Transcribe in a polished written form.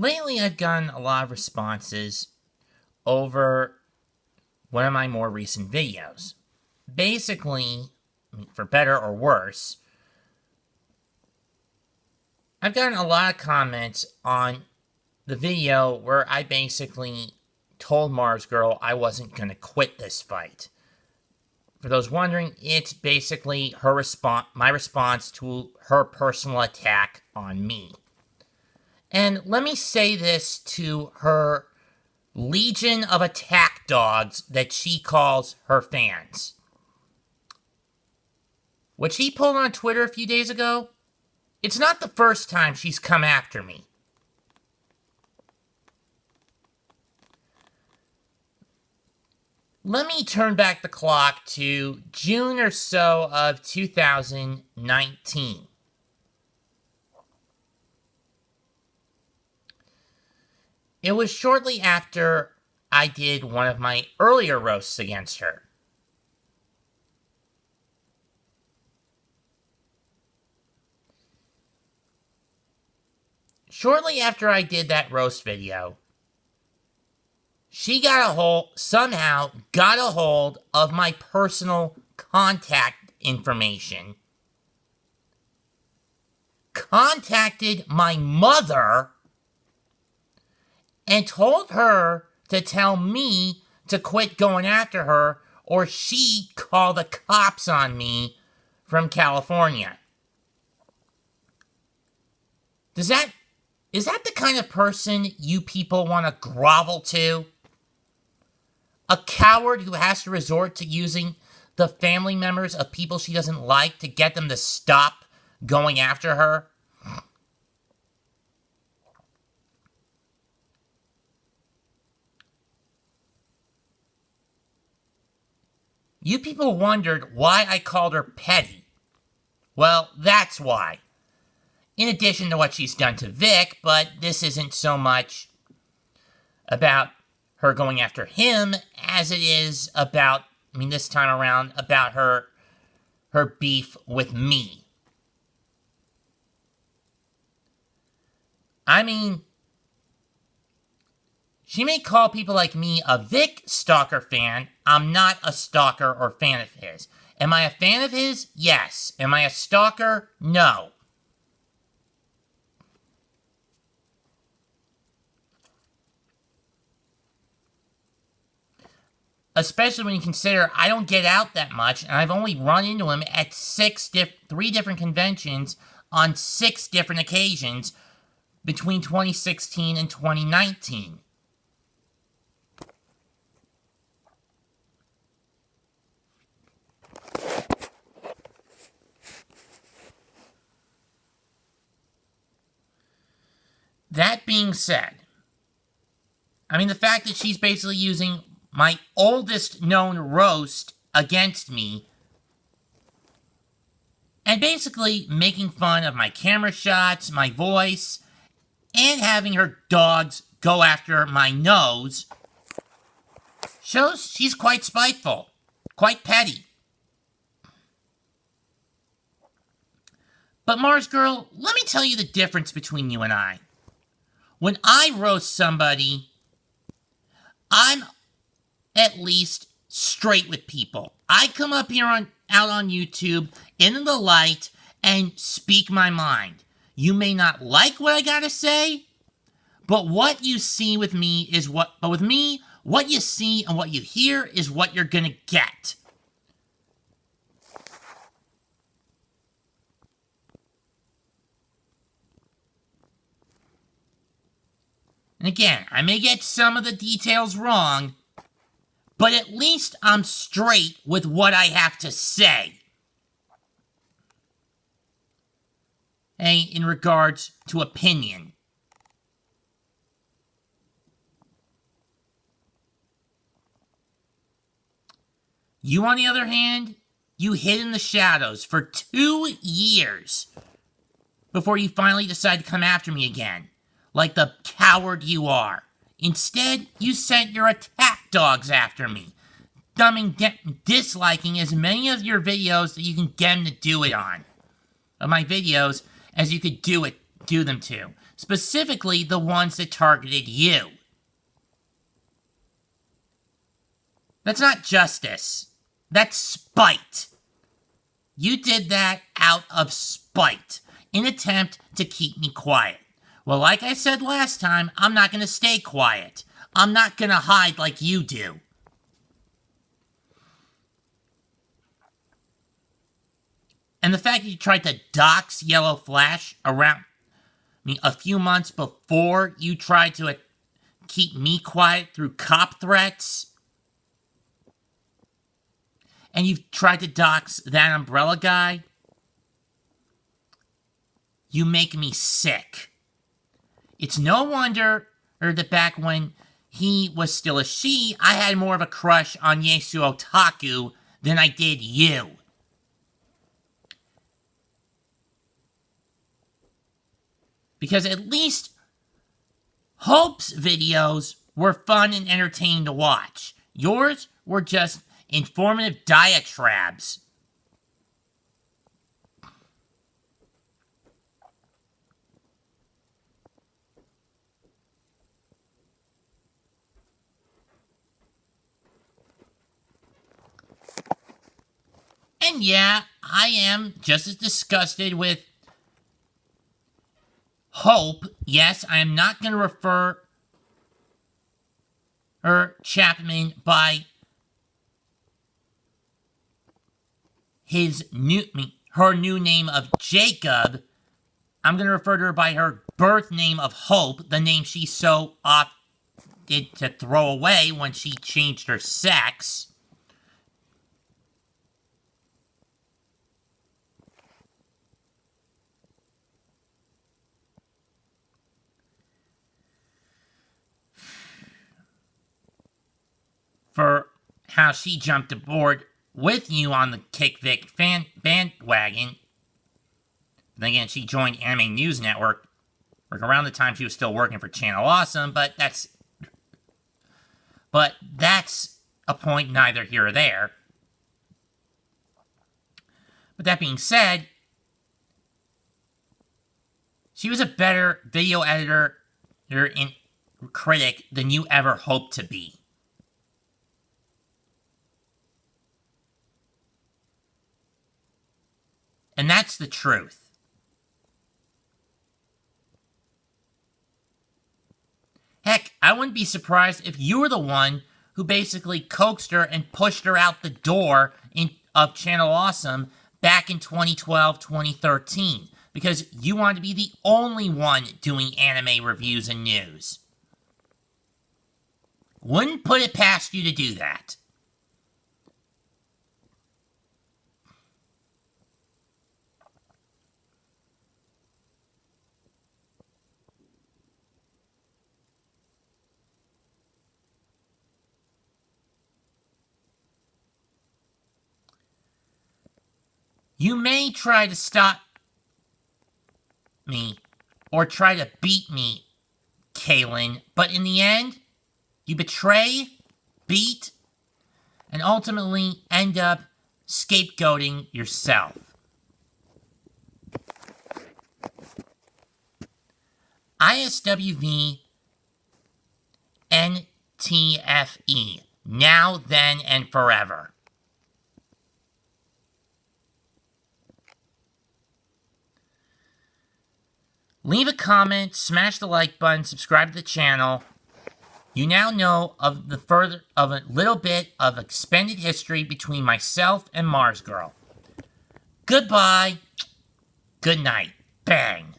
Lately, I've gotten a lot of responses over one of my more recent videos. Basically, for better or worse, I've gotten a lot of comments on the video where I basically told MarzGurl I wasn't going to quit this fight. For those wondering, it's basically my response to her personal attack on me. And let me say this to her legion of attack dogs that she calls her fans. What she pulled on Twitter a few days ago, it's not the first time she's come after me. Let me turn back the clock to June or so of 2019. It was shortly after I did one of my earlier roasts against her. Shortly after I did that roast video, she somehow got a hold of my personal contact information, contacted my mother, and told her to tell me to quit going after her or she'd call the cops on me from California. Is that the kind of person you people want to grovel to? A coward who has to resort to using the family members of people she doesn't like to get them to stop going after her? You people wondered why I called her petty. Well, that's why. In addition to what she's done to Vic, but this isn't so much about her going after him as it is about, this time around, about her beef with me. She may call people like me a Vic stalker fan. I'm not a stalker or fan of his. Am I a fan of his? Yes. Am I a stalker? No. Especially when you consider I don't get out that much, and I've only run into him at 3 different conventions on 6 different occasions between 2016 and 2019. That being said, the fact that she's basically using my oldest known roast against me and basically making fun of my camera shots, my voice, and having her dogs go after my nose shows she's quite spiteful, quite petty. But MarzGurl, let me tell you the difference between you and I. When I roast somebody, I'm at least straight with people. I come up here out on YouTube, in the light, and speak my mind. You may not like what I gotta say, but what you see with me is what you see and what you hear is what you're gonna get. And again, I may get some of the details wrong, but at least I'm straight with what I have to say. Hey, in regards to opinion. You, on the other hand, you hid in the shadows for 2 years before you finally decide to come after me again, like the coward you are. Instead, you sent your attack dogs after me, disliking as many of your videos that you can get them to do it on. Of my videos, as you could do them to. Specifically, the ones that targeted you. That's not justice. That's spite. You did that out of spite, in an attempt to keep me quiet. Well, like I said last time, I'm not going to stay quiet. I'm not going to hide like you do. And the fact that you tried to dox Yellow Flash around me a few months before you tried to keep me quiet through cop threats, and you've tried to dox that Umbrella guy, you make me sick. It's no wonder that back when he was still a she, I had more of a crush on Yasu Otaku than I did you. Because at least Hope's videos were fun and entertaining to watch. Yours were just informative diatribes. And yeah, I am just as disgusted with Hope. Yes, I am not going to refer her Chapman by her new name of Jacob. I'm going to refer to her by her birth name of Hope, the name she so opted to throw away when she changed her sex. For how she jumped aboard with you on the Kick Vic bandwagon. Then again, she joined Anime News Network around the time she was still working for Channel Awesome, but that's a point neither here or there. But that being said, she was a better video editor and critic than you ever hoped to be. And that's the truth. Heck, I wouldn't be surprised if you were the one who basically coaxed her and pushed her out the door of Channel Awesome back in 2012, 2013. Because you wanted to be the only one doing anime reviews and news. Wouldn't put it past you to do that. You may try to stop me or try to beat me, Kaylin, but in the end, you betray, beat, and ultimately end up scapegoating yourself. ISWV NTFE, now, then, and forever. Leave a comment, smash the like button, subscribe to the channel. You now know of a little bit of expanded history between myself and MarzGurl. Goodbye. Good night. Bang.